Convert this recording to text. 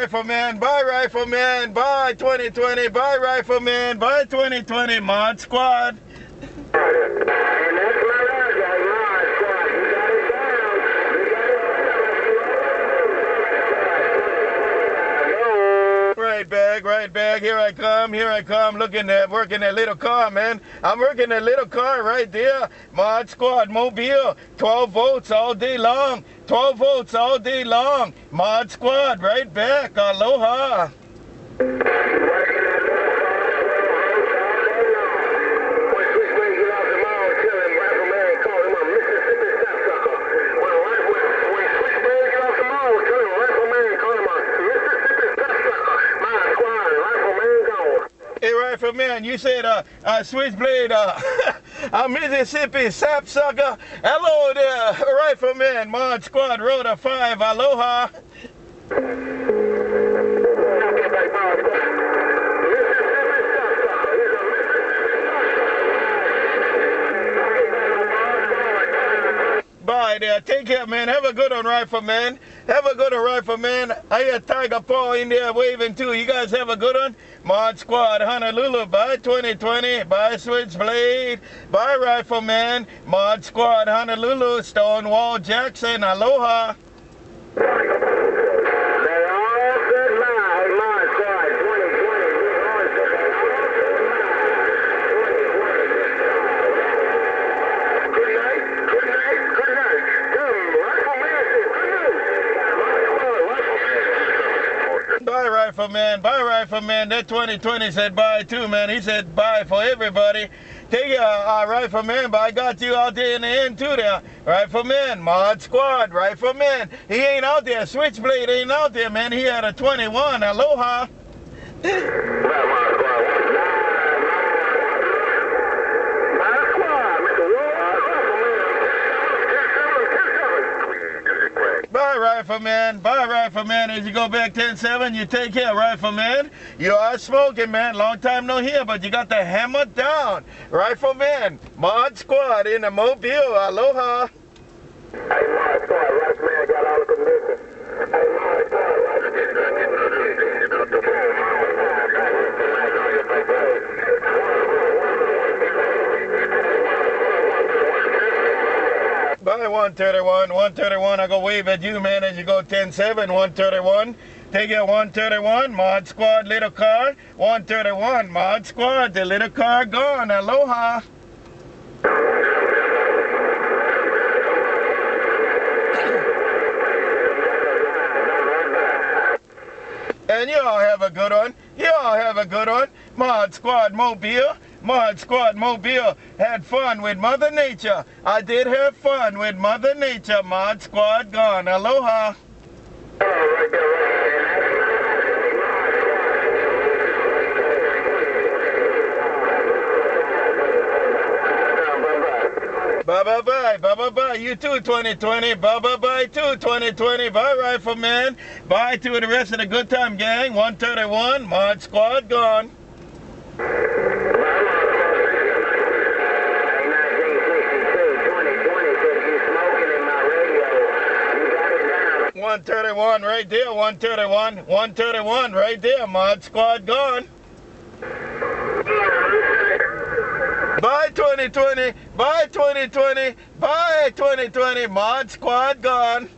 Rifleman, bye Rifleman, bye 2020, bye Rifleman, bye 2020, Mod Squad. Right back, here I come, looking at, working that little car, man. I'm working that little car right there. Mod Squad, Mobile, 12 volts all day long, 12 volts all day long. Mod Squad, right back, aloha. Rifleman, you said SwitchBlade, a Mississippi sapsucker. Hello there, Rifleman, Mod Squad, Rota 5, aloha. Bye there. Take care, man. Have a good one, Rifleman. Have a good one, Rifleman. I hear Tiger Paw in there waving too. You guys have a good one. Mod Squad, Honolulu. Bye 2020. Bye Switchblade. Bye Rifleman. Mod Squad, Honolulu. Stonewall Jackson. Aloha. Bye Rifleman, that 2020 said bye too, man. He said bye for everybody. Take it, Rifleman, but I got you out there in the end too there. Rifleman, Mod Squad, Rifleman. He ain't out there, Switchblade ain't out there, man. He had a 21, aloha. Bye Rifleman, as you go back 10-7, you take care, Rifleman. You are smoking, man, long time no hear, but you got the hammer down. Rifleman, Mod Squad in the Mobile, aloha. Hey, Mod Squad, Rifleman got all the permission. Hey, Mod Squad, Bye 131, I go wave at you, man, as you go 10-7, 131. Take it 131, Mod Squad, little car, 131, Mod Squad, the little car gone, aloha. And you all have a good one, Mod Squad Mobile. Mod Squad Mobile had fun with Mother Nature. I did have fun with Mother Nature. Mod Squad gone. Aloha. Bye-bye. You too, 2020. Bye-bye too, 2020. Bye, Rifleman. Bye to the rest of the good time gang. 131, Mod Squad gone. 131 right there, 131 right there, Mod Squad gone. Bye 2020, bye 2020, bye 2020, Mod Squad gone.